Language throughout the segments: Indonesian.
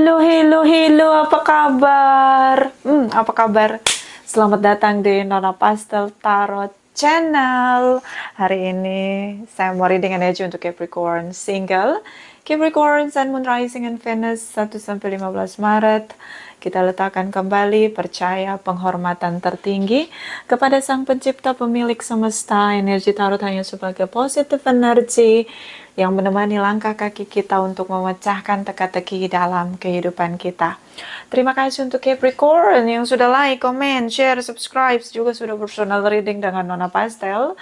Halo, apa kabar? Apa kabar? Selamat datang di Nona Pastel Tarot Channel. Hari ini saya mau reading energy untuk Capricorn single. Capricorn, Sun, Moon, Rising, and Venus 1-15 Maret. Kita letakkan kembali percaya penghormatan tertinggi kepada Sang Pencipta Pemilik Semesta. Energi tarot hanya sebagai positive energy yang menemani langkah kaki kita untuk memecahkan teka-teki dalam kehidupan kita. Terima kasih untuk Capricorn yang sudah like, comment, share, subscribe, juga sudah personal reading dengan Nona Pastel.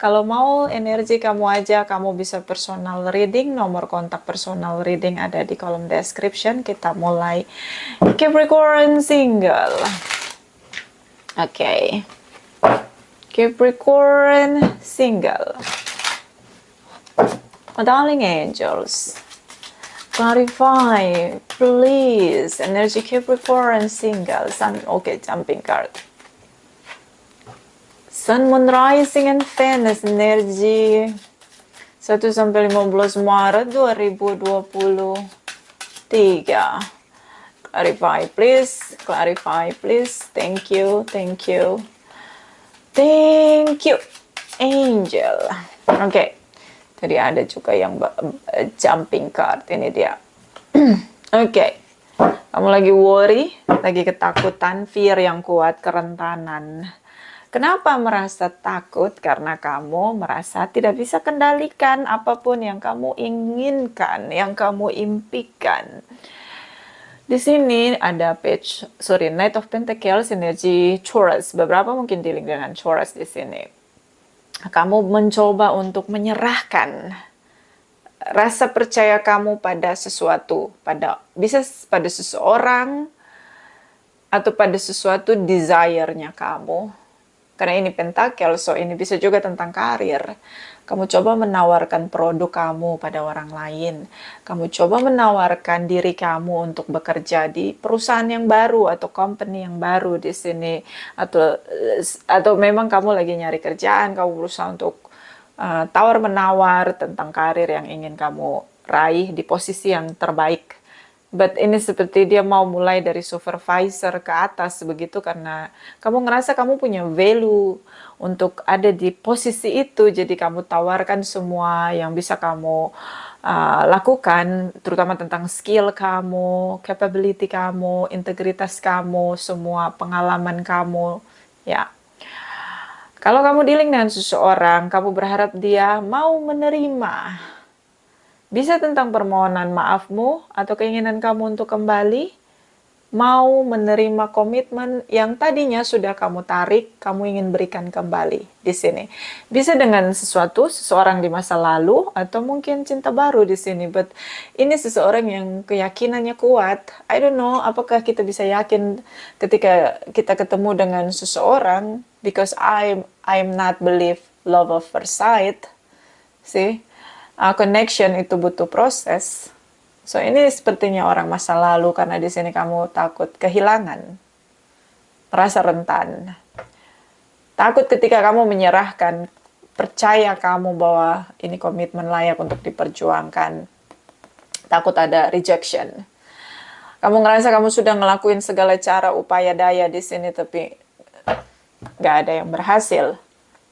Kalau mau energi kamu aja, kamu bisa personal reading. Nomor kontak personal reading ada di kolom description. Kita mulai Capricorn single. Oke. Capricorn single. My darling angels, clarify, please. Energy Capricorn single. Sun, jumping card. Sun, Moon, Rising, and Venus. Energi 1-15 Maret 2023. Clarify, please. Clarify, please. Thank you. Thank you. Thank you, angel. Oke. Tadi ada juga yang jumping card. Ini dia. Oke. Kamu lagi worry, lagi ketakutan, fear yang kuat, kerentanan. Kenapa merasa takut? Karena kamu merasa tidak bisa kendalikan apapun yang kamu inginkan, yang kamu impikan. Di sini ada Knight of Pentacles, energi Taurus. Beberapa mungkin dealing dengan Taurus di sini. Kamu mencoba untuk menyerahkan rasa percaya kamu pada sesuatu, bisa pada seseorang atau pada sesuatu desire-nya kamu. Karena ini pentakel, so ini bisa juga tentang karir. Kamu coba menawarkan produk kamu pada orang lain. Kamu coba menawarkan diri kamu untuk bekerja di perusahaan yang baru atau company yang baru di sini. Atau memang kamu lagi nyari kerjaan, kamu berusaha untuk tawar-menawar tentang karir yang ingin kamu raih di posisi yang terbaik. But ini seperti dia mau mulai dari supervisor ke atas begitu karena kamu ngerasa kamu punya value untuk ada di posisi itu. Jadi kamu tawarkan semua yang bisa kamu lakukan, terutama tentang skill kamu, capability kamu, integritas kamu, semua pengalaman kamu. Ya. Kalau kamu dealing dengan seseorang, kamu berharap dia mau menerima. Bisa tentang permohonan maafmu atau keinginan kamu untuk kembali, mau menerima komitmen yang tadinya sudah kamu tarik, kamu ingin berikan kembali di sini. Bisa dengan seseorang di masa lalu atau mungkin cinta baru di sini. But ini seseorang yang keyakinannya kuat. I don't know, apakah kita bisa yakin ketika kita ketemu dengan seseorang, because I'm not believe love of first sight. See? Connection itu butuh proses. So ini sepertinya orang masa lalu karena di sini kamu takut kehilangan, merasa rentan, takut ketika kamu menyerahkan, percaya kamu bahwa ini komitmen layak untuk diperjuangkan, takut ada rejection. Kamu ngerasa kamu sudah ngelakuin segala cara upaya daya di sini tapi nggak ada yang berhasil.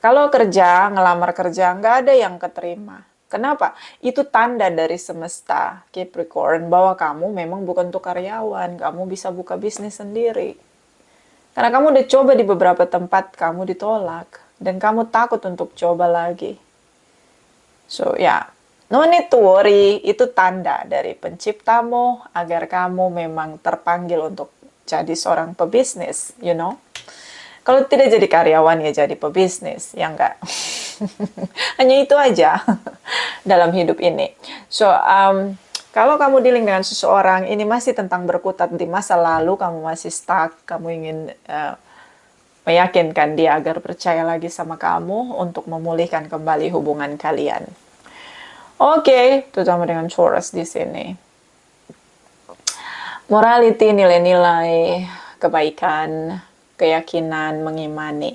Kalau kerja, ngelamar kerja, nggak ada yang keterima. Kenapa? Itu tanda dari semesta Capricorn bahwa kamu memang bukan untuk karyawan, kamu bisa buka bisnis sendiri. Karena kamu udah coba di beberapa tempat, kamu ditolak. Dan kamu takut untuk coba lagi. So no need to worry, itu tanda dari penciptamu agar kamu memang terpanggil untuk jadi seorang pebisnis, you know. Kalau tidak jadi karyawan ya jadi pebisnis, ya enggak. Hanya itu aja dalam hidup ini. So, kalau kamu dealing dengan seseorang, ini masih tentang berkutat di masa lalu, kamu masih stuck, kamu ingin meyakinkan dia agar percaya lagi sama kamu untuk memulihkan kembali hubungan kalian. Oke, terutama dengan Taurus di sini. Morality, nilai-nilai kebaikan, keyakinan, mengimani,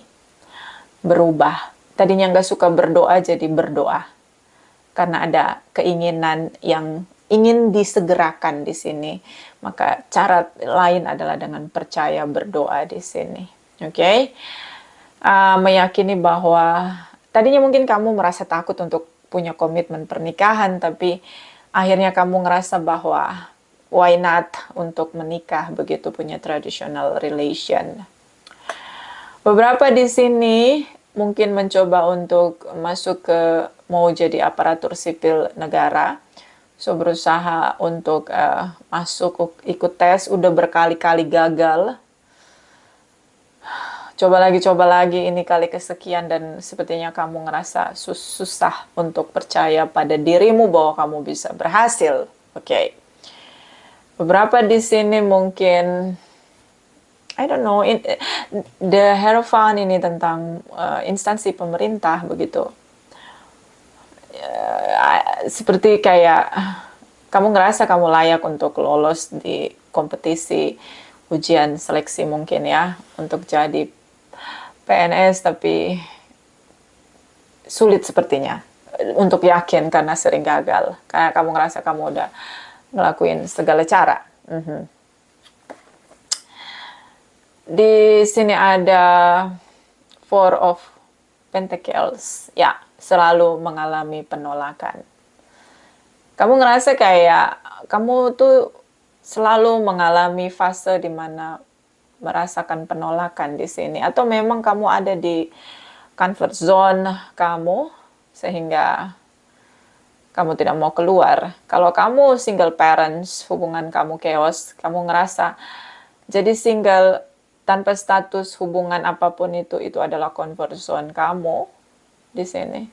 berubah. Tadinya nggak suka berdoa jadi berdoa. Karena ada keinginan yang ingin disegerakan di sini. Maka cara lain adalah dengan percaya, berdoa di sini. Oke? Meyakini bahwa tadinya mungkin kamu merasa takut untuk punya komitmen pernikahan, tapi akhirnya kamu ngerasa bahwa why not untuk menikah, begitu punya traditional relation. Beberapa di sini mungkin mencoba untuk masuk ke mau jadi aparatur sipil negara. So berusaha untuk masuk ikut tes, udah berkali-kali gagal. Coba lagi, ini kali kesekian dan sepertinya kamu ngerasa susah untuk percaya pada dirimu bahwa kamu bisa berhasil. Oke. Beberapa di sini mungkin I don't know, the Hierophant ini tentang instansi pemerintah begitu. Seperti kayak kamu ngerasa kamu layak untuk lolos di kompetisi ujian seleksi mungkin ya, untuk jadi PNS, tapi sulit sepertinya untuk yakin karena sering gagal. Karena kamu ngerasa kamu udah ngelakuin segala cara. Di sini ada Four of Pentacles. Ya, selalu mengalami penolakan. Kamu ngerasa kayak kamu tuh selalu mengalami fase di mana merasakan penolakan di sini, atau memang kamu ada di comfort zone kamu sehingga kamu tidak mau keluar. Kalau kamu single parents, hubungan kamu chaos, kamu ngerasa jadi single tanpa status hubungan apapun itu adalah comfort zone kamu di sini.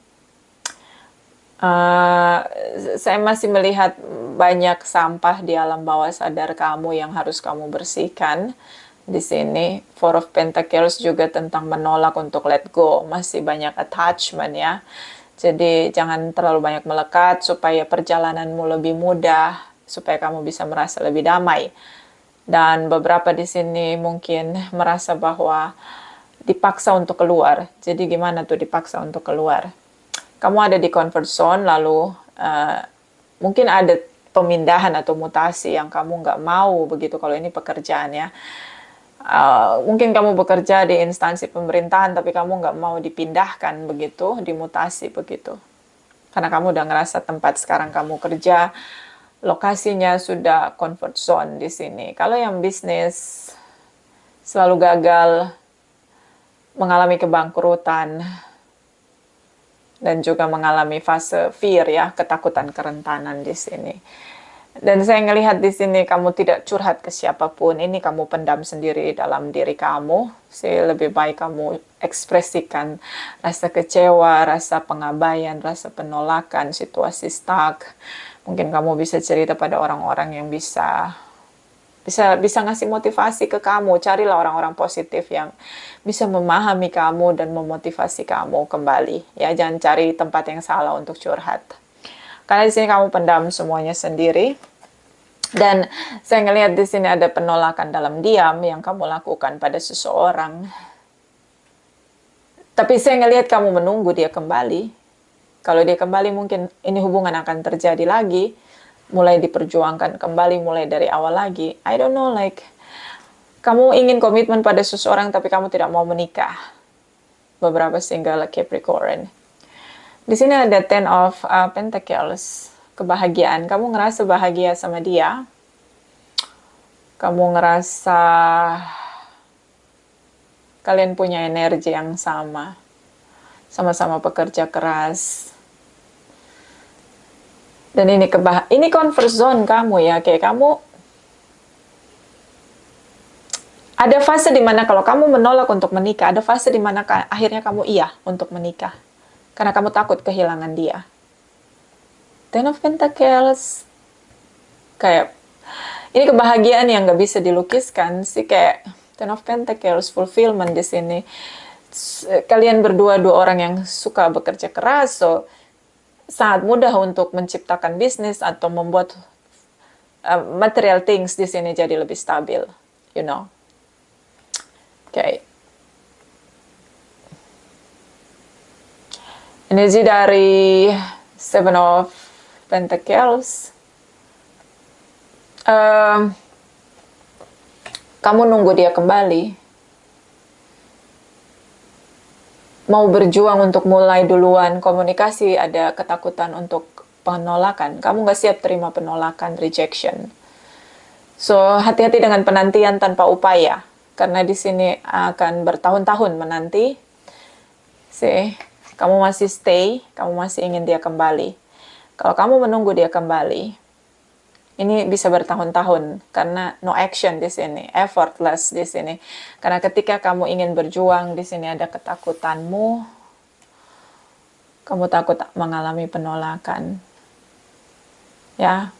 Saya masih melihat banyak sampah di alam bawah sadar kamu yang harus kamu bersihkan. Di sini Four of Pentacles juga tentang menolak untuk let go, masih banyak attachment ya. Jadi jangan terlalu banyak melekat supaya perjalananmu lebih mudah, supaya kamu bisa merasa lebih damai. Dan beberapa di sini mungkin merasa bahwa dipaksa untuk keluar. Jadi gimana tuh dipaksa untuk keluar? Kamu ada di comfort zone, lalu mungkin ada pemindahan atau mutasi yang kamu nggak mau begitu kalau ini pekerjaan ya. Mungkin kamu bekerja di instansi pemerintahan tapi kamu nggak mau dipindahkan begitu, dimutasi begitu. Karena kamu udah ngerasa tempat sekarang kamu kerja, lokasinya sudah comfort zone di sini. Kalau yang bisnis selalu gagal, mengalami kebangkrutan, dan juga mengalami fase fear ya, ketakutan kerentanan di sini. Dan saya ngelihat di sini kamu tidak curhat ke siapapun, ini kamu pendam sendiri dalam diri kamu. Lebih baik kamu ekspresikan rasa kecewa, rasa pengabaian, rasa penolakan, situasi stuck. Mungkin kamu bisa cerita pada orang-orang yang bisa ngasih motivasi ke kamu. Carilah orang-orang positif yang bisa memahami kamu dan memotivasi kamu kembali. Ya, jangan cari tempat yang salah untuk curhat. Karena di sini kamu pendam semuanya sendiri. Dan saya ngelihat di sini ada penolakan dalam diam yang kamu lakukan pada seseorang. Tapi saya ngelihat kamu menunggu dia kembali. Kalau dia kembali mungkin ini hubungan akan terjadi lagi. Mulai diperjuangkan kembali, mulai dari awal lagi. I don't know, like kamu ingin komitmen pada seseorang tapi kamu tidak mau menikah. Beberapa single Capricorn. Di sini ada Ten of Pentacles, kebahagiaan. Kamu ngerasa bahagia sama dia. Kamu ngerasa kalian punya energi yang sama. Sama-sama pekerja keras. Dan ini comfort zone kamu ya, kayak kamu ada fase dimana kalau kamu menolak untuk menikah, ada fase dimana akhirnya kamu iya untuk menikah. Karena kamu takut kehilangan dia. Ten of Pentacles. Kayak, ini kebahagiaan yang gak bisa dilukiskan sih, kayak Ten of Pentacles, fulfillment di sini. Kalian berdua dua orang yang suka bekerja keras, so sangat mudah untuk menciptakan bisnis atau membuat material things di sini jadi lebih stabil, you know. Okay. Energi dari Seven of Pentacles. Kamu nunggu dia kembali, mau berjuang untuk mulai duluan komunikasi, ada ketakutan untuk penolakan. Kamu nggak siap terima penolakan, rejection. So, hati-hati dengan penantian tanpa upaya. Karena di sini akan bertahun-tahun menanti. See, kamu masih stay, kamu masih ingin dia kembali. Kalau kamu menunggu dia kembali, ini bisa bertahun-tahun karena no action di sini, effortless di sini. Karena ketika kamu ingin berjuang, di sini ada ketakutanmu, kamu takut mengalami penolakan. Ya.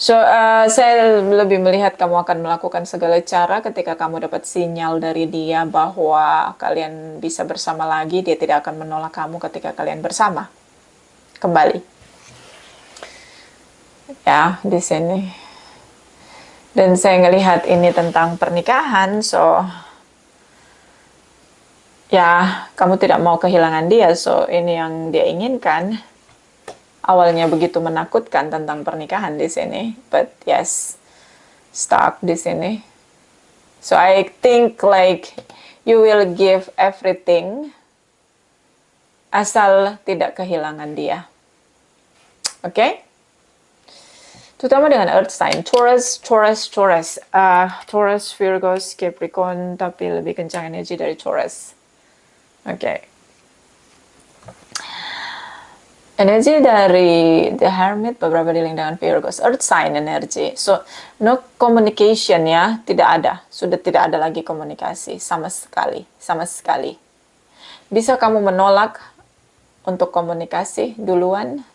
So, saya lebih melihat kamu akan melakukan segala cara ketika kamu dapat sinyal dari dia bahwa kalian bisa bersama lagi, dia tidak akan menolak kamu ketika kalian bersama. Kembali. Ya, di sini. Dan saya ngelihat ini tentang pernikahan, so ya, kamu tidak mau kehilangan dia, so ini yang dia inginkan. Awalnya begitu menakutkan tentang pernikahan di sini, but yes, stuck di sini. So I think like you will give everything asal tidak kehilangan dia. Oke? Okay? Terutama dengan Earth sign, Taurus, Virgo, Capricorn, tapi lebih kencang energi dari Taurus. Oke. Okay. Energi dari The Hermit beberapa dealing dengan Virgo, Earth sign energi. So, no communication ya, tidak ada. Sudah tidak ada lagi komunikasi sama sekali, sama sekali. Bisa kamu menolak untuk komunikasi duluan?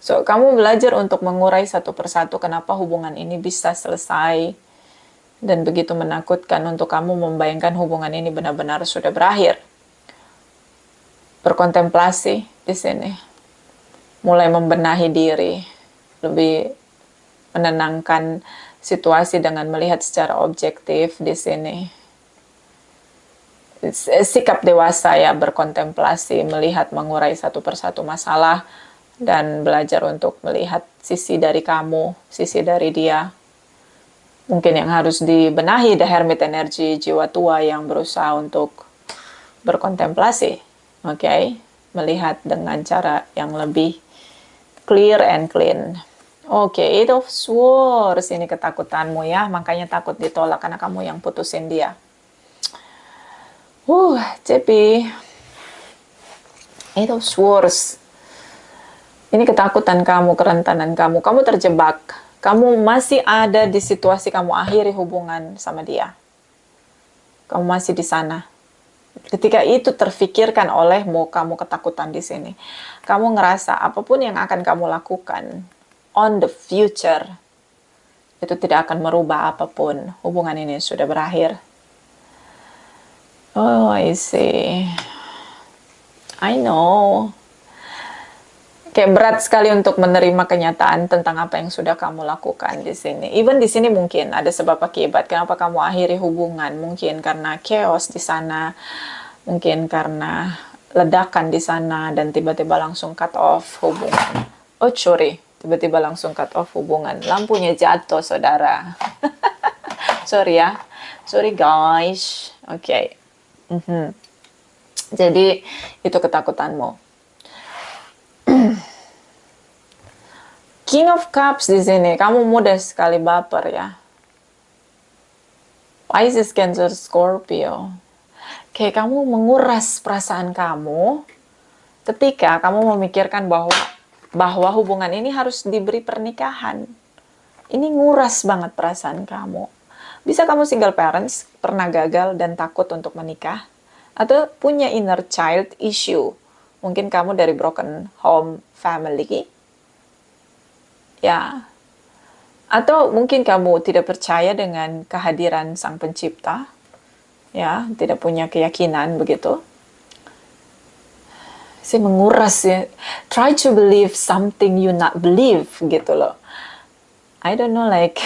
So, kamu belajar untuk mengurai satu persatu kenapa hubungan ini bisa selesai dan begitu menakutkan untuk kamu membayangkan hubungan ini benar-benar sudah berakhir. Berkontemplasi di sini. Mulai membenahi diri, lebih menenangkan situasi dengan melihat secara objektif di sini. Sikap dewasa ya, berkontemplasi, melihat mengurai satu persatu masalah, dan belajar untuk melihat sisi dari kamu, sisi dari dia. Mungkin yang harus dibenahi, The Hermit energi jiwa tua yang berusaha untuk berkontemplasi. Okay? Melihat dengan cara yang lebih clear and clean. Oke, Eight of Swords, ini ketakutanmu ya, makanya takut ditolak karena kamu yang putusin dia. Cepi. Eight of Swords. Ini ketakutan kamu, kerentanan kamu. Kamu terjebak. Kamu masih ada di situasi kamu akhiri hubungan sama dia. Kamu masih di sana. Ketika itu terfikirkan olehmu, kamu ketakutan di sini. Kamu ngerasa apapun yang akan kamu lakukan on the future, itu tidak akan merubah apapun. Hubungan ini sudah berakhir. Oh, I see. I know. Kayak berat sekali untuk menerima kenyataan tentang apa yang sudah kamu lakukan di sini. Even di sini mungkin ada sebab akibat kenapa kamu akhiri hubungan. Mungkin karena chaos di sana, mungkin karena ledakan di sana dan tiba-tiba langsung cut off hubungan. Oh sorry, tiba-tiba langsung cut off hubungan. Lampunya jatuh, saudara. Sorry ya, sorry guys. Oke. Jadi itu ketakutanmu. King of Cups di sini, kamu mudah sekali baper ya. Pisces, Cancer, Scorpio. Kayak kamu menguras perasaan kamu ketika kamu memikirkan bahwa hubungan ini harus diberi pernikahan. Ini nguras banget perasaan kamu. Bisa kamu single parents, pernah gagal dan takut untuk menikah, atau punya inner child issue. Mungkin kamu dari broken home family. Ya, atau mungkin kamu tidak percaya dengan kehadiran Sang Pencipta, ya, tidak punya keyakinan begitu. Saya menguras ya, try to believe something you not believe gitu loh. I don't know like,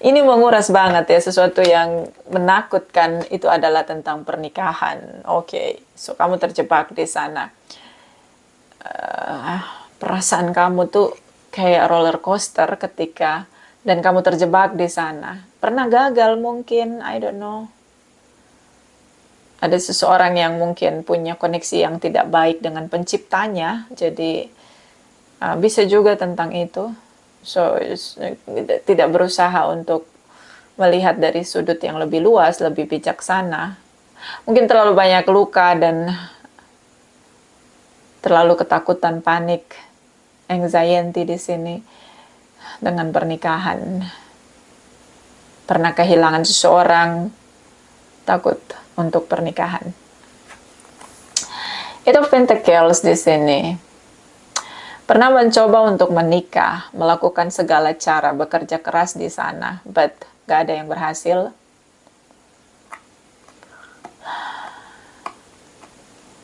ini menguras banget ya, sesuatu yang menakutkan itu adalah tentang pernikahan. Oke, so kamu terjebak di sana. Perasaan kamu tuh kayak roller coaster ketika dan kamu terjebak di sana. Pernah gagal mungkin, I don't know. Ada seseorang yang mungkin punya koneksi yang tidak baik dengan penciptanya, jadi bisa juga tentang itu. So, tidak berusaha untuk melihat dari sudut yang lebih luas, lebih bijaksana. Mungkin terlalu banyak luka dan terlalu ketakutan, panik, anxiety di sini dengan pernikahan. Pernah kehilangan seseorang, takut untuk pernikahan. Itu Pentacles di sini. Pernah mencoba untuk menikah, melakukan segala cara, bekerja keras di sana, but gak ada yang berhasil.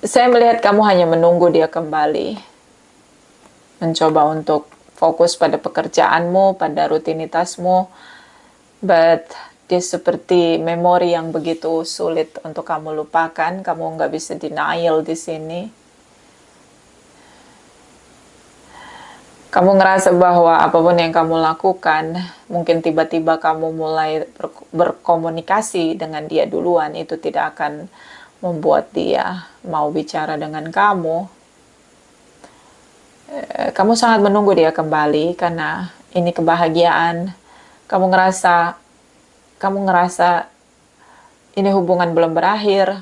Saya melihat kamu hanya menunggu dia kembali. Mencoba untuk fokus pada pekerjaanmu, pada rutinitasmu. But dia seperti memori yang begitu sulit untuk kamu lupakan. Kamu nggak bisa denial di sini. Kamu ngerasa bahwa apapun yang kamu lakukan, mungkin tiba-tiba kamu mulai berkomunikasi dengan dia duluan, itu tidak akan membuat dia mau bicara dengan kamu. Kamu sangat menunggu dia kembali karena ini kebahagiaan. Kamu ngerasa ini hubungan belum berakhir.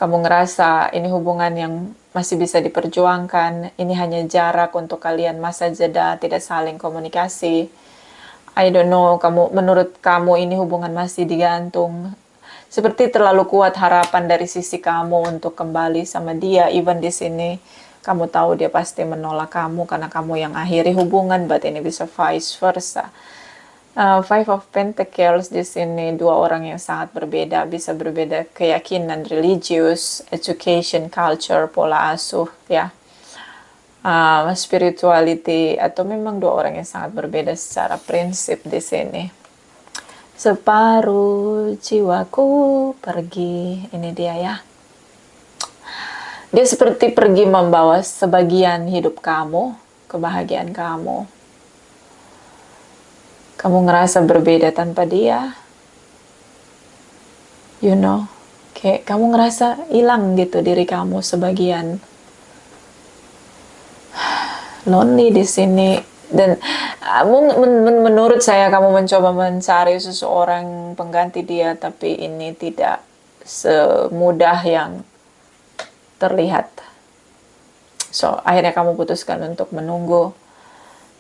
Kamu ngerasa ini hubungan yang masih bisa diperjuangkan. Ini hanya jarak untuk kalian masa jeda, tidak saling komunikasi. I don't know, menurut kamu ini hubungan masih digantung. Seperti terlalu kuat harapan dari sisi kamu untuk kembali sama dia. Even di sini kamu tahu dia pasti menolak kamu karena kamu yang akhiri hubungan, but ini bisa vice versa. Five of Pentacles di sini dua orang yang sangat berbeda, bisa berbeda keyakinan religius, education, culture, pola asuh, ya, spirituality, atau memang dua orang yang sangat berbeda secara prinsip di sini. Separuh jiwaku pergi, ini dia ya. Dia seperti pergi membawa sebagian hidup kamu, kebahagiaan kamu. Kamu ngerasa berbeda tanpa dia. You know, kayak kamu ngerasa hilang gitu diri kamu sebagian. Lonely di sini. Dan menurut saya kamu mencoba mencari seseorang pengganti dia, tapi ini tidak semudah yang terlihat. So, akhirnya kamu putuskan untuk menunggu.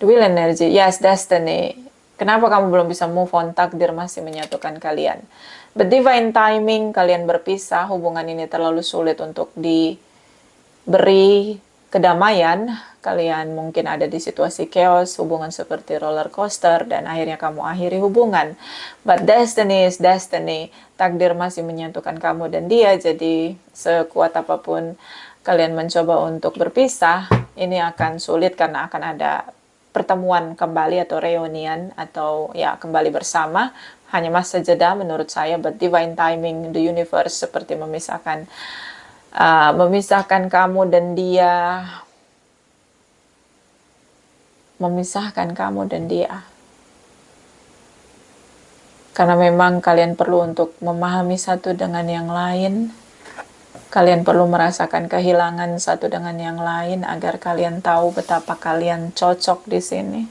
The Wheel Energy, yes, destiny. Kenapa kamu belum bisa move on? Takdir masih menyatukan kalian. But divine timing, kalian berpisah. Hubungan ini terlalu sulit untuk diberi kedamaian. Kalian mungkin ada di situasi chaos, hubungan seperti roller coaster, dan akhirnya kamu akhiri hubungan. But destiny is destiny. Takdir masih menyatukan kamu dan dia, jadi sekuat apapun kalian mencoba untuk berpisah, ini akan sulit karena akan ada pertemuan kembali atau reunian atau ya kembali bersama. Hanya masa jeda menurut saya, but divine timing, the universe seperti memisahkan kamu dan dia. Memisahkan kamu dan dia. Karena memang kalian perlu untuk memahami satu dengan yang lain. Kalian perlu merasakan kehilangan satu dengan yang lain agar kalian tahu betapa kalian cocok di sini.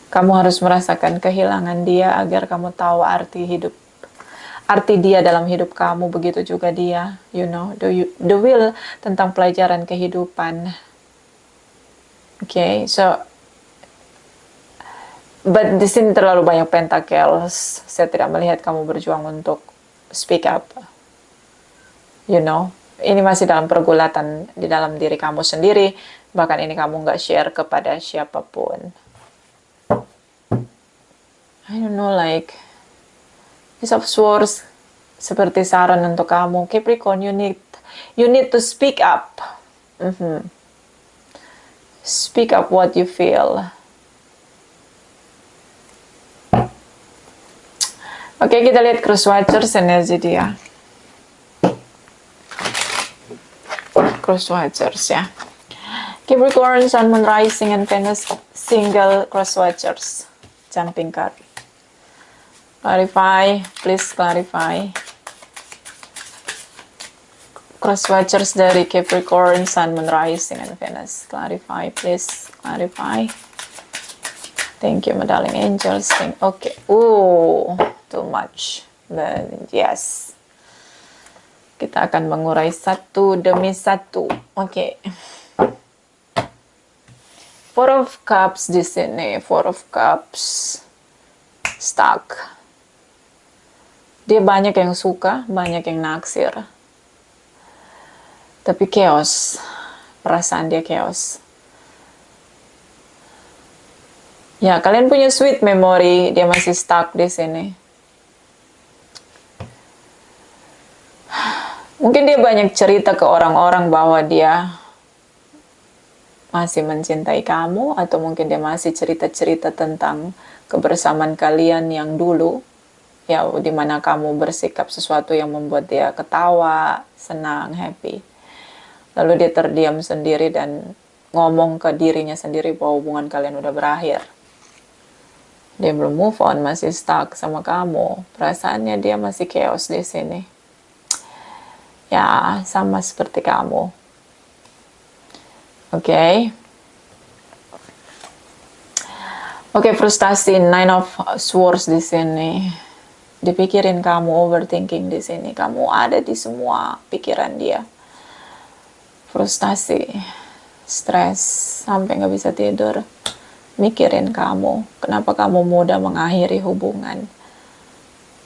Kamu harus merasakan kehilangan dia agar kamu tahu arti dia dalam hidup kamu. Begitu juga dia, you know, the will tentang pelajaran kehidupan. Okay, so but di sini terlalu banyak pentacles. Saya tidak melihat kamu berjuang untuk speak up. You know, ini masih dalam pergulatan di dalam diri kamu sendiri. Bahkan ini kamu nggak share kepada siapapun. I don't know, like Ace of Swords seperti saran untuk kamu. Capricorn, you need to speak up. Speak up what you feel. Oke, kita lihat Cross Watchers energi dia. Cross Watchers ya. Capricorn, Sun, Moon, Rising, and Venus, single cross watchers, jumping card. Clarify, please clarify. Cross watchers dari Capricorn, Sun, Moon, Rising, and Venus. Clarify, please clarify. Thank you, my darling angels. Okay. Ooh, too much. But yes. Kita akan mengurai satu demi satu. Oke. Four of Cups di sini. Four of Cups. Stuck. Dia banyak yang suka, banyak yang naksir. Tapi chaos. Perasaan dia chaos. Ya, kalian punya sweet memory. Dia masih stuck di sini. Mungkin dia banyak cerita ke orang-orang bahwa dia masih mencintai kamu, atau mungkin dia masih cerita-cerita tentang kebersamaan kalian yang dulu, ya, dimana kamu bersikap sesuatu yang membuat dia ketawa, senang, happy. Lalu dia terdiam sendiri dan ngomong ke dirinya sendiri bahwa hubungan kalian udah berakhir. Dia belum move on, masih stuck sama kamu. Perasaannya dia masih chaos di sini. Ya, sama seperti kamu. Oke. Oke, frustasi. Nine of Swords di sini. Dipikirin kamu, overthinking di sini. Kamu ada di semua pikiran dia. Frustasi, stres, sampai nggak bisa tidur. Mikirin kamu. Kenapa kamu mudah mengakhiri hubungan?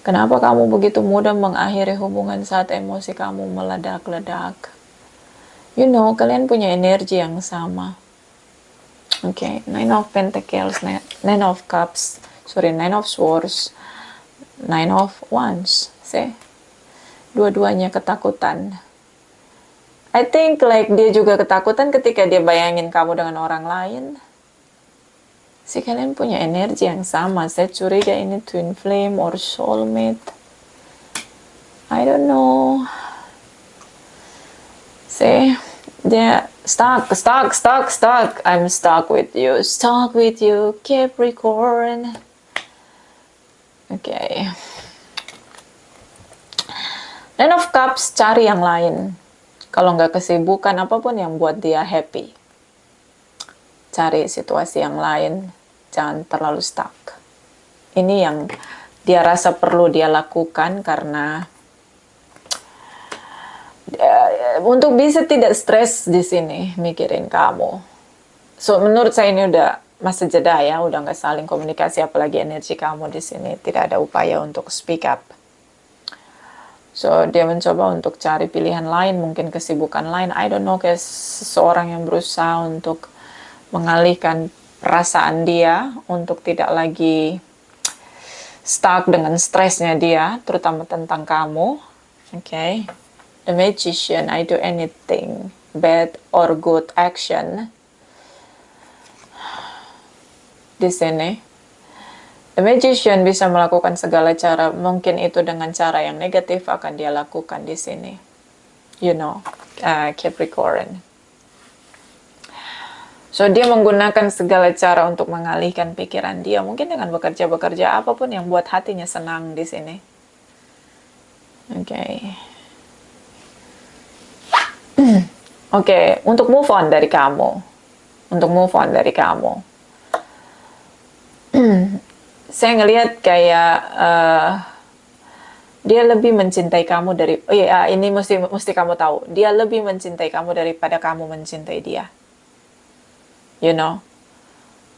Kenapa kamu begitu mudah mengakhiri hubungan saat emosi kamu meledak-ledak? You know, kalian punya energi yang sama. Oke, Nine of Pentacles, Nine of Cups, Nine of Swords, Nine of Wands. See? Dua-duanya ketakutan. I think like dia juga ketakutan ketika dia bayangin kamu dengan orang lain. Si kalian punya energi yang sama. Saya curiga ini twin flame or soulmate. I don't know. See? Dia stuck. I'm stuck with you. Stuck with you, Capricorn. Okay. Nine of Cups, cari yang lain. Kalau nggak kesibukan apapun yang buat dia happy. Cari situasi yang lain. Jangan terlalu stuck. Ini yang dia rasa perlu dia lakukan karena untuk bisa tidak stres di sini mikirin kamu. So menurut saya ini udah masa jeda ya, udah nggak saling komunikasi, apalagi energi kamu di sini tidak ada upaya untuk speak up. So dia mencoba untuk cari pilihan lain, mungkin kesibukan lain. I don't know, kayak seseorang yang berusaha untuk mengalihkan perasaan dia untuk tidak lagi stuck dengan stresnya dia, terutama tentang kamu. Okay. The Magician, I do anything, bad or good action. Di sini, The Magician bisa melakukan segala cara, mungkin itu dengan cara yang negatif akan dia lakukan di sini. You know, Capricorn. So dia menggunakan segala cara untuk mengalihkan pikiran dia, mungkin dengan bekerja apapun yang buat hatinya senang di sini. Okay. Oke, untuk move on dari kamu. Saya ngelihat kayak dia lebih mencintai kamu dari, ini mesti kamu tahu. Dia lebih mencintai kamu daripada kamu mencintai dia. You know?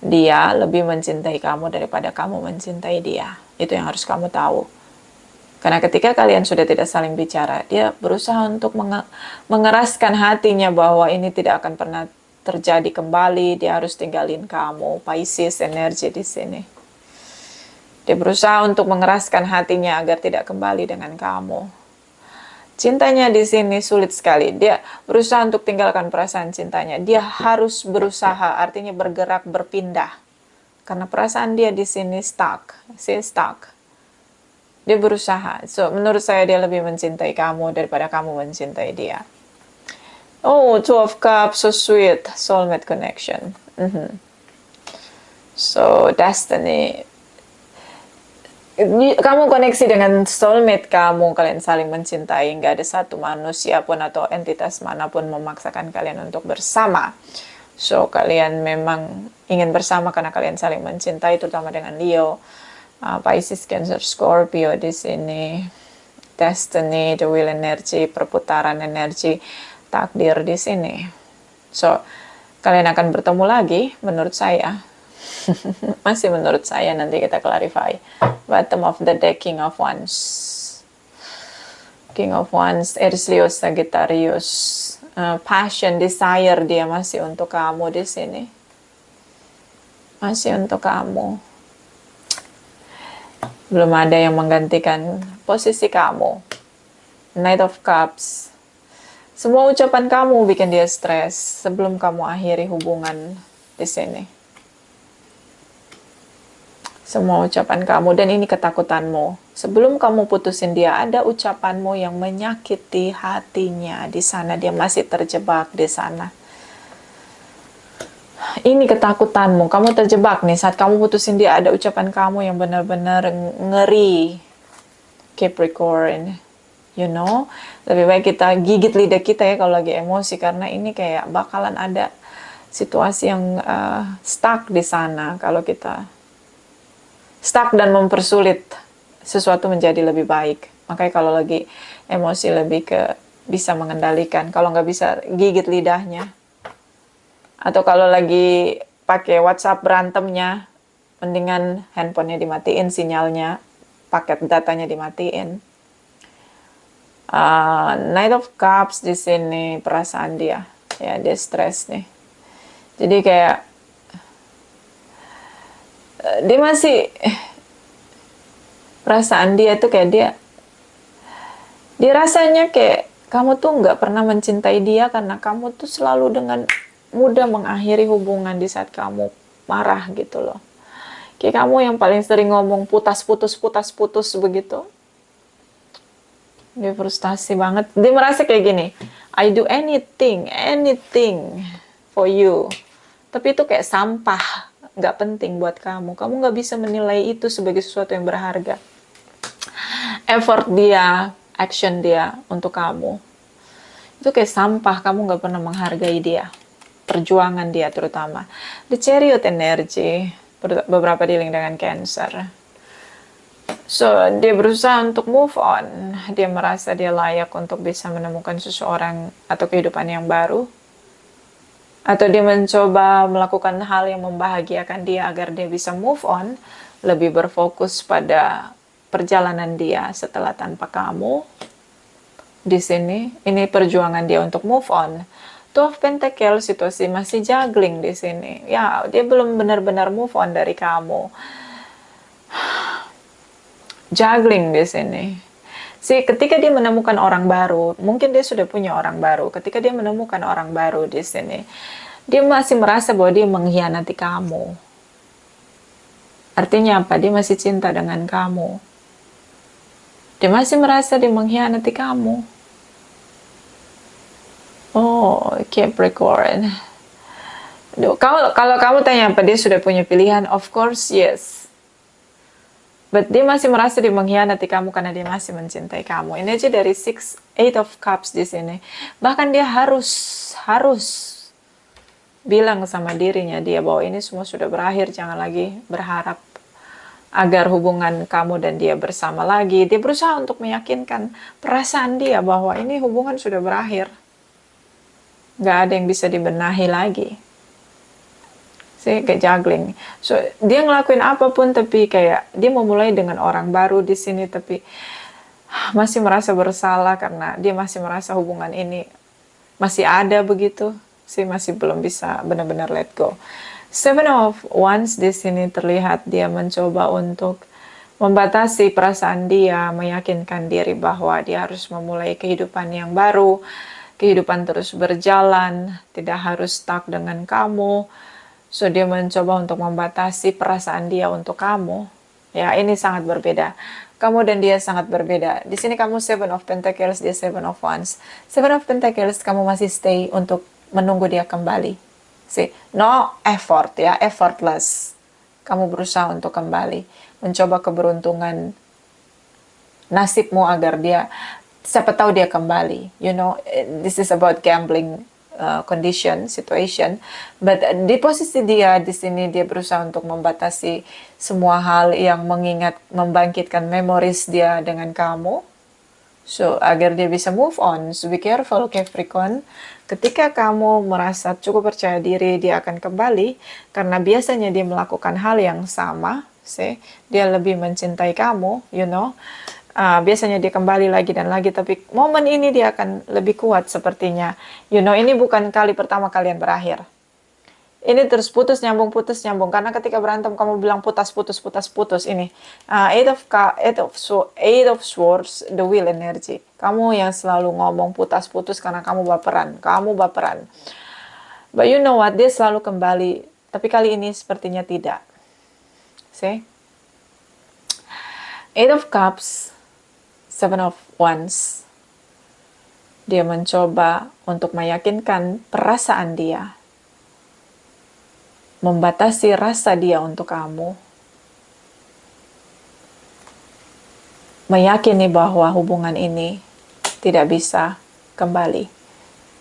Dia lebih mencintai kamu daripada kamu mencintai dia. Itu yang harus kamu tahu. Karena ketika kalian sudah tidak saling bicara, dia berusaha untuk mengeraskan hatinya bahwa ini tidak akan pernah terjadi kembali. Dia harus tinggalin kamu. Pisces energi di sini. Dia berusaha untuk mengeraskan hatinya agar tidak kembali dengan kamu. Cintanya di sini sulit sekali. Dia berusaha untuk tinggalkan perasaan cintanya. Dia harus berusaha, artinya bergerak, berpindah. Karena perasaan dia di sini stuck. Dia berusaha. So, menurut saya dia lebih mencintai kamu daripada kamu mencintai dia. Oh, Two of Cups, so sweet. Soulmate connection. So, destiny. Kamu koneksi dengan soulmate kamu, kalian saling mencintai, nggak ada satu manusia pun atau entitas manapun memaksakan kalian untuk bersama. So, kalian memang ingin bersama karena kalian saling mencintai, terutama dengan Leo, Pisces, Cancer, Scorpio di sini. Destiny, the will energy, perputaran energi, takdir di sini. So, kalian akan bertemu lagi, menurut saya. Masih menurut saya, nanti kita clarify. Bottom of the deck, King of Wands. King of Wands, Aries, Leo, Sagittarius. Passion, desire dia masih untuk kamu di sini. Masih untuk kamu. Belum ada yang menggantikan posisi kamu. Knight of Cups. Semua ucapan kamu bikin dia stres sebelum kamu akhiri hubungan di sini. Semua ucapan kamu, dan ini ketakutanmu. Sebelum kamu putusin dia, ada ucapanmu yang menyakiti hatinya di sana. Dia masih terjebak di sana. Ini ketakutanmu. Kamu terjebak nih saat kamu putusin dia, ada ucapan kamu yang benar-benar ngeri. Capricorn. You know, lebih baik kita gigit lidah kita ya kalau lagi emosi, karena ini kayak bakalan ada situasi yang stuck di sana kalau kita stuck dan mempersulit sesuatu menjadi lebih baik. Makanya kalau lagi emosi lebih ke bisa mengendalikan. Kalau nggak bisa, gigit lidahnya. Atau kalau lagi pakai WhatsApp berantemnya, mendingan handphonenya dimatiin, sinyalnya, paket datanya dimatiin. Knight of Cups di sini, perasaan dia. Ya, dia stres nih. Jadi kayak dia masih, perasaan dia tuh kayak dia rasanya kayak kamu tuh nggak pernah mencintai dia karena kamu tuh selalu dengan mudah mengakhiri hubungan di saat kamu marah gitu loh. Kayak kamu yang paling sering ngomong putus begitu. Dia frustasi banget. Dia merasa kayak gini, I do anything for you. Tapi itu kayak sampah, nggak penting buat kamu. Kamu nggak bisa menilai itu sebagai sesuatu yang berharga. Effort dia, action dia untuk kamu, itu kayak sampah. Kamu nggak pernah menghargai dia, perjuangan dia terutama. The Chariot energy, beberapa dealing dengan Cancer. So, dia berusaha untuk move on. Dia merasa dia layak untuk bisa menemukan seseorang atau kehidupan yang baru. Atau dia mencoba melakukan hal yang membahagiakan dia agar dia bisa move on, lebih berfokus pada perjalanan dia setelah tanpa kamu. Di sini, ini perjuangan dia untuk move on. Two of Pentacles, situasi masih juggling di sini. Ya, dia belum benar-benar move on dari kamu. Juggling di sini. Ketika dia menemukan orang baru, mungkin dia sudah punya orang baru. Ketika dia menemukan orang baru di sini, dia masih merasa bahwa dia mengkhianati kamu. Artinya apa? Dia masih cinta dengan kamu. Dia masih merasa dia mengkhianati kamu. Oh, Capricorn. Kalau kamu tanya apa dia sudah punya pilihan, of course yes. But dia masih merasa dia mengkhianati kamu karena dia masih mencintai kamu. Ini aja dari Eight of Cups di sini. Bahkan dia harus bilang sama dirinya dia bahwa ini semua sudah berakhir. Jangan lagi berharap agar hubungan kamu dan dia bersama lagi. Dia berusaha untuk meyakinkan perasaan dia bahwa ini hubungan sudah berakhir. Gak ada yang bisa dibenahi lagi. Kayak juggling. So, dia ngelakuin apapun tapi kayak dia memulai dengan orang baru di sini tapi masih merasa bersalah karena dia masih merasa hubungan ini masih ada begitu. Masih belum bisa benar-benar let go. Seven of Wands di sini terlihat dia mencoba untuk membatasi perasaan dia, meyakinkan diri bahwa dia harus memulai kehidupan yang baru, kehidupan terus berjalan, tidak harus stuck dengan kamu. So, dia mencoba untuk membatasi perasaan dia untuk kamu. Ya, ini sangat berbeda. Kamu dan dia sangat berbeda. Di sini kamu Seven of Pentacles, dia Seven of Wands. Seven of Pentacles, kamu masih stay untuk menunggu dia kembali. See, no effort ya, effortless. Kamu berusaha untuk kembali, mencoba keberuntungan nasibmu agar dia, siapa tahu dia kembali. You know, this is about gambling condition, situation. But di posisi dia di sini, dia berusaha untuk membatasi semua hal yang membangkitkan memories dia dengan kamu. So, agar dia bisa move on. So, be careful Capricorn. Ketika kamu merasa cukup percaya diri, dia akan kembali. Karena biasanya dia melakukan hal yang sama. See? Dia lebih mencintai kamu, you know. Biasanya dia kembali lagi dan lagi, tapi momen ini dia akan lebih kuat sepertinya. You know, ini bukan kali pertama kalian berakhir. Ini terus putus nyambung, karena ketika berantem kamu bilang putus ini. Eight of Swords, the Wheel energy. Kamu yang selalu ngomong putus karena kamu baperan. But you know what, dia selalu kembali, tapi kali ini sepertinya tidak. See? Eight of Cups, Seven of Wands. Dia mencoba untuk meyakinkan perasaan dia, membatasi rasa dia untuk kamu, meyakini bahwa hubungan ini tidak bisa kembali.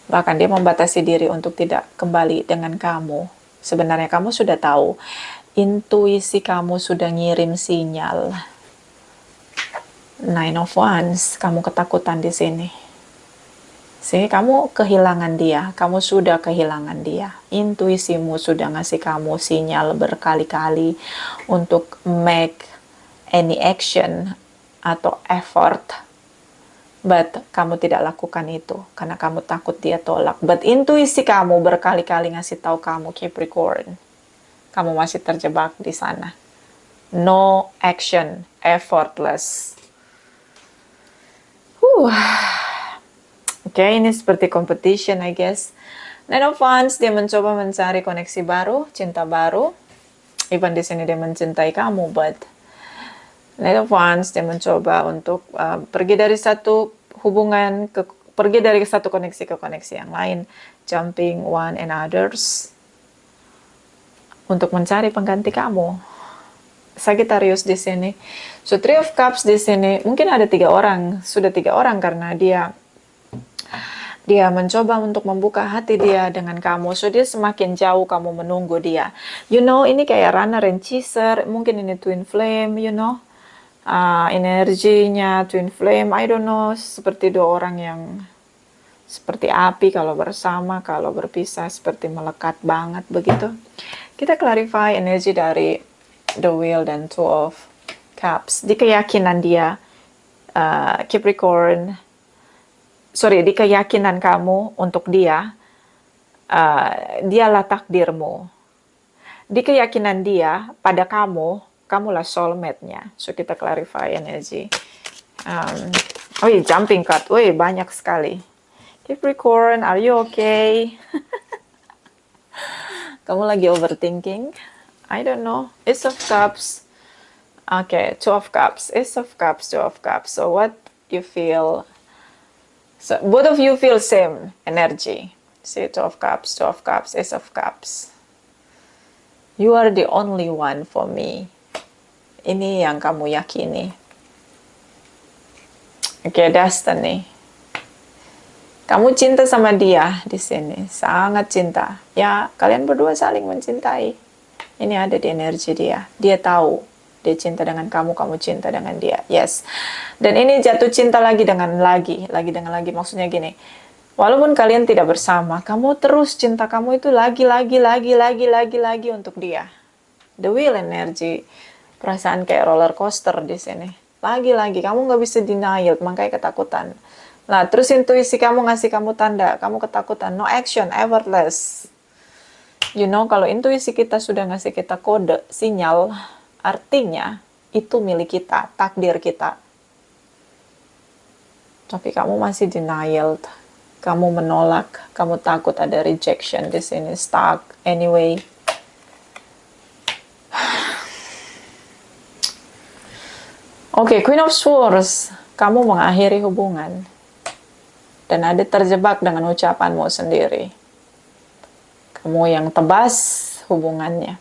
Bahkan dia membatasi diri untuk tidak kembali dengan kamu. Sebenarnya kamu sudah tahu, intuisi kamu sudah ngirim sinyal. Nine of Wands, kamu ketakutan di sini. Kamu kehilangan dia, kamu sudah kehilangan dia. Intuisimu sudah ngasih kamu sinyal berkali-kali untuk make any action atau effort. But kamu tidak lakukan itu karena kamu takut dia tolak. But intuisi kamu berkali-kali ngasih tahu kamu Capricorn, kamu masih terjebak di sana. No action, effortless. Oke, ini seperti competition, I guess. Nine of Wands, dia mencoba mencari koneksi baru, cinta baru. Even di sini dia mencintai kamu, but Nine of Wands, dia mencoba untuk pergi dari satu hubungan, pergi dari satu koneksi ke koneksi yang lain, jumping one and others, untuk mencari pengganti kamu. Sagittarius di sini. So, Three of Cups di sini, mungkin ada 3 orang, sudah 3 orang karena dia mencoba untuk membuka hati dia dengan kamu. So, dia semakin jauh kamu menunggu dia. You know, ini kayak runner and chaser, mungkin ini twin flame, you know. Energinya twin flame, I don't know, seperti 2 orang yang seperti api, kalau bersama, kalau berpisah seperti melekat banget begitu. Kita clarify energi dari the Wheel dan Two of Cups. Di keyakinan dia, Capricorn, di keyakinan kamu untuk dia, dialah takdirmu. Di keyakinan dia pada kamu, kamulah soulmate-nya. So, kita clarify energi. Jumping card. Banyak sekali. Capricorn, are you okay? Kamu lagi overthinking? I don't know. Ace of Cups. Okay, Two of Cups. Ace of Cups, Two of Cups. So, what you feel? So, both of you feel same energy. See, Two of Cups, Ace of Cups. You are the only one for me. Ini yang kamu yakini. Okay, Destiny. Kamu cinta sama dia di sini, sangat cinta. Ya, kalian berdua saling mencintai. Ini ada di energi dia. Dia tahu dia cinta dengan kamu, kamu cinta dengan dia. Yes. Dan ini jatuh cinta lagi dengan lagi. Maksudnya gini, walaupun kalian tidak bersama, kamu terus cinta kamu itu lagi untuk dia. The Wheel energy, perasaan kayak roller coaster di sini. Lagi, kamu nggak bisa denial, makanya ketakutan. Nah, terus intuisi kamu ngasih kamu tanda, kamu ketakutan. No action, effortless. You know, kalau intuisi kita sudah ngasih kita kode, sinyal, artinya itu milik kita, takdir kita. Tapi kamu masih denial, kamu menolak, kamu takut ada rejection di sini, stuck anyway. Oke, Queen of Swords. Kamu mengakhiri hubungan. Dan ada terjebak dengan ucapanmu sendiri. Kamu yang tebas hubungannya.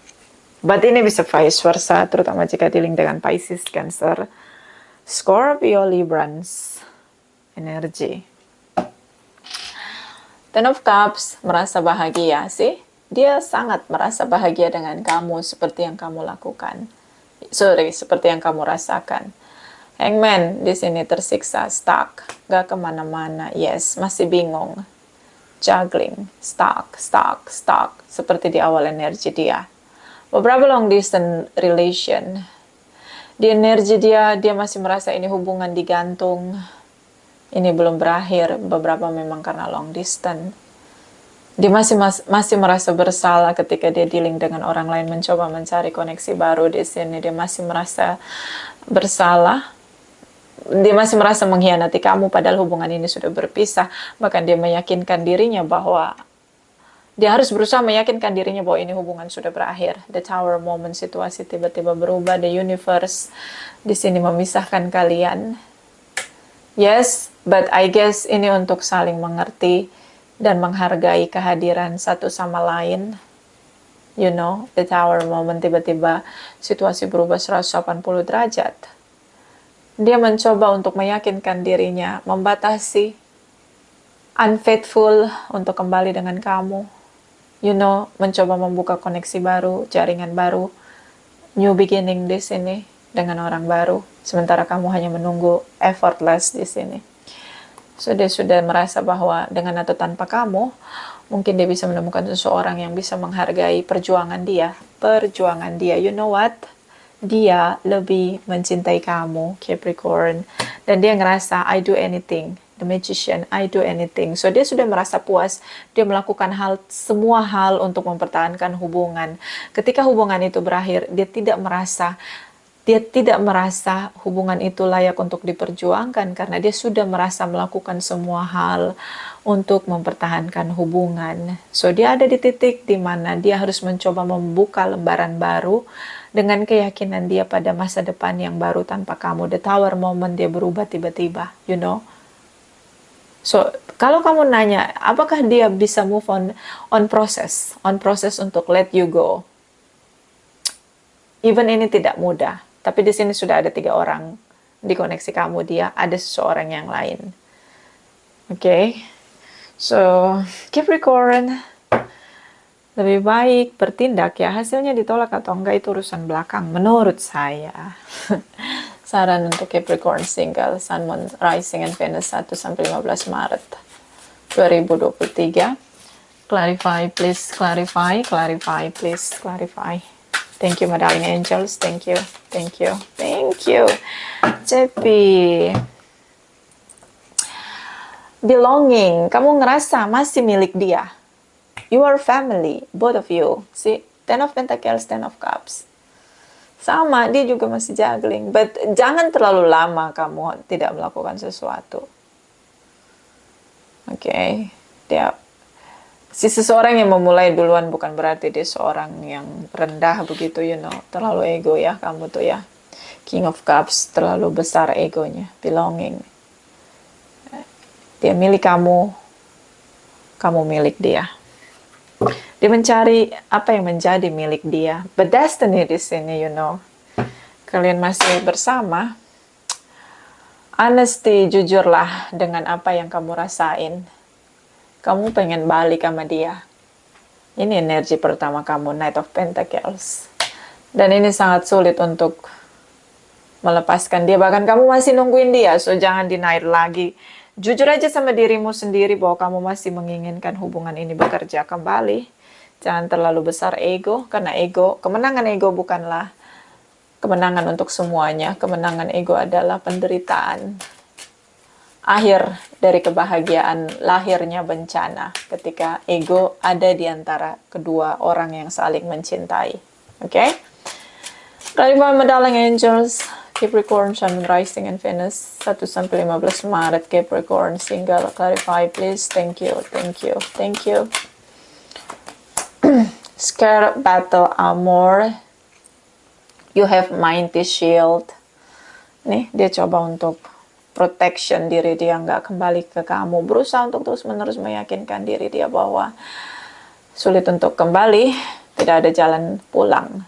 But ini bisa vice versa, terutama jika dealing dengan Pisces, Cancer, Scorpio, Librans, energi. Ten of Cups, merasa bahagia sih. Dia sangat merasa bahagia dengan kamu seperti yang kamu lakukan. Seperti yang kamu rasakan. Hangman di sini tersiksa, stuck, gak kemana-mana. Yes, masih bingung. Juggling, stuck, seperti di awal energi dia. Beberapa long distance relation. Di energi dia masih merasa ini hubungan digantung. Ini belum berakhir. Beberapa memang karena long distance. Dia masih merasa bersalah ketika dia dealing dengan orang lain, mencoba mencari koneksi baru di sini. Dia masih merasa bersalah. Dia masih merasa mengkhianati kamu padahal hubungan ini sudah berpisah. Bahkan dia meyakinkan dirinya bahwa dia harus berusaha meyakinkan dirinya bahwa ini hubungan sudah berakhir. The Tower moment, situasi tiba-tiba berubah. The universe di sini memisahkan kalian. Yes, but I guess ini untuk saling mengerti dan menghargai kehadiran satu sama lain. You know, the Tower moment, tiba-tiba situasi berubah 180 derajat. Dia mencoba untuk meyakinkan dirinya, membatasi, unfaithful untuk kembali dengan kamu. You know, mencoba membuka koneksi baru, jaringan baru, new beginning di sini dengan orang baru. Sementara kamu hanya menunggu effortless di sini. So, dia sudah merasa bahwa dengan atau tanpa kamu, mungkin dia bisa menemukan seseorang yang bisa menghargai perjuangan dia. Perjuangan dia, you know what? Dia lebih mencintai kamu, Capricorn. Dan dia ngerasa, I do anything. The Magician, I do anything. So, dia sudah merasa puas. Dia melakukan semua hal untuk mempertahankan hubungan. Ketika hubungan itu berakhir, dia tidak merasa hubungan itu layak untuk diperjuangkan karena dia sudah merasa melakukan semua hal untuk mempertahankan hubungan. So, dia ada di titik di mana dia harus mencoba membuka lembaran baru dengan keyakinan dia pada masa depan yang baru tanpa kamu. The Tower moment, dia berubah tiba-tiba, you know. So, kalau kamu nanya, apakah dia bisa move on proses untuk let you go? Even ini tidak mudah, tapi di sini sudah ada 3 orang di koneksi kamu, dia ada seseorang yang lain. Okay? So, Capricorn, lebih baik bertindak ya. Hasilnya ditolak atau enggak itu urusan belakang menurut saya. Saran untuk Capricorn single, Sun, Moon, Rising, and Venus 1-15 Maret 2023. Clarify, please. Clarify, please. Clarify. Thank you, my darling angels. Thank you. Cepi. Belonging. Kamu ngerasa masih milik dia. You are family, both of you. See, 10 of Pentacles, 10 of Cups. Sama, dia juga masih juggling. But jangan terlalu lama kamu tidak melakukan sesuatu. Okay. Si seseorang yang memulai duluan bukan berarti dia seorang yang rendah begitu, you know. Terlalu ego ya kamu tuh ya. King of Cups, terlalu besar egonya. Belonging. Dia milik kamu, kamu milik dia. Dia mencari apa yang menjadi milik dia. But destiny di sini, you know. Kalian masih bersama. Honesty, jujurlah dengan apa yang kamu rasain. Kamu pengen balik sama dia. Ini energi pertama kamu, Knight of Pentacles. Dan ini sangat sulit untuk melepaskan dia. Bahkan kamu masih nungguin dia, so jangan deny lagi. Jujur aja sama dirimu sendiri bahwa kamu masih menginginkan hubungan ini bekerja kembali. Jangan terlalu besar ego, karena kemenangan ego bukanlah kemenangan untuk semuanya. Kemenangan ego adalah penderitaan. Akhir dari kebahagiaan, lahirnya bencana ketika ego ada di antara kedua orang yang saling mencintai. Okay? Clarify, my darling angels. Capricorn, Sun, Rising, and Venus 1-15 Maret. Capricorn single. Clarify, please. Thank you. Scare, battle, armor. You have mighty shield. Nih, dia coba untuk protection diri dia nggak kembali ke kamu. Berusaha untuk terus-menerus meyakinkan diri dia bahwa sulit untuk kembali, tidak ada jalan pulang.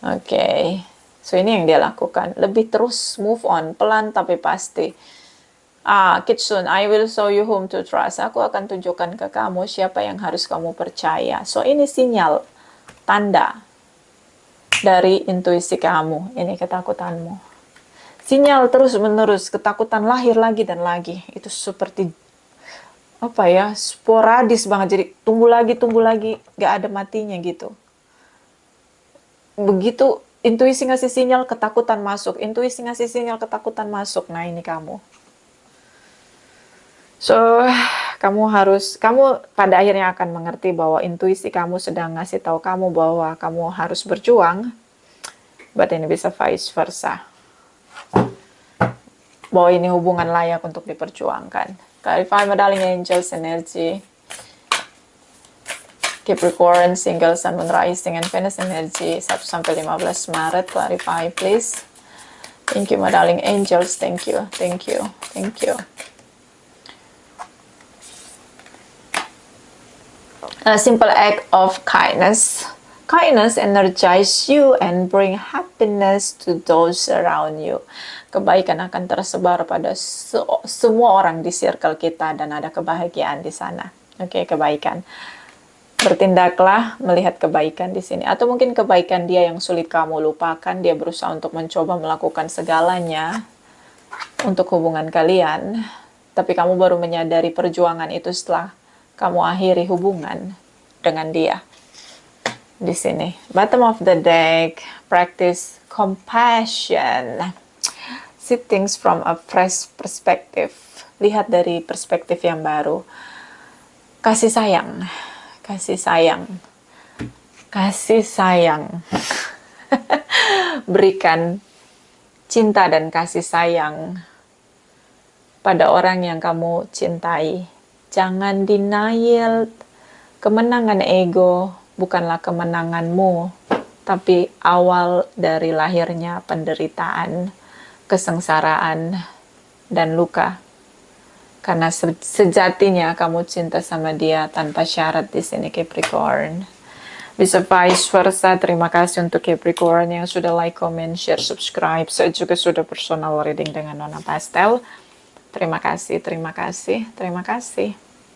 Oke. So, ini yang dia lakukan. Lebih terus move on, pelan tapi pasti. Kitsune, I will show you whom to trust. Aku akan tunjukkan ke kamu siapa yang harus kamu percaya. So, ini sinyal, tanda dari intuisi kamu. Ini ketakutanmu. Sinyal terus-menerus, ketakutan lahir lagi dan lagi. Itu seperti, apa ya, sporadis banget. Jadi, tunggu lagi, gak ada matinya gitu. Begitu intuisi ngasih sinyal, ketakutan masuk. Intuisi ngasih sinyal, ketakutan masuk. Nah, ini kamu. So, kamu pada akhirnya akan mengerti bahwa intuisi kamu sedang ngasih tahu kamu bahwa kamu harus berjuang. But ini bisa vice versa. Bahwa ini hubungan layak untuk diperjuangkan. Clarify, my darling angels, energy. Capricorn, single, sun, moon, rising, and Venus energy 1-15 Maret. Clarify, please. Thank you, my darling angels. Thank you. A simple act of kindness. Kindness energize you and bring happiness to those around you. Kebaikan akan tersebar pada semua orang di circle kita dan ada kebahagiaan di sana. Oke, kebaikan. Bertindaklah melihat kebaikan di sini. Atau mungkin kebaikan dia yang sulit kamu lupakan. Dia berusaha untuk mencoba melakukan segalanya untuk hubungan kalian. Tapi kamu baru menyadari perjuangan itu setelah kamu akhiri hubungan dengan dia. Di sini, bottom of the deck, practice compassion. See things from a fresh perspective. Lihat dari perspektif yang baru. Kasih sayang. Berikan cinta dan kasih sayang pada orang yang kamu cintai. Jangan denial. Kemenangan ego bukanlah kemenanganmu, tapi awal dari lahirnya penderitaan, kesengsaraan, dan luka. Karena sejatinya kamu cinta sama dia tanpa syarat di sini, Capricorn. Bisa vice versa. Terima kasih untuk Capricorn yang sudah like, comment, share, subscribe. Saya juga sudah personal reading dengan Nona Pastel. Terima kasih.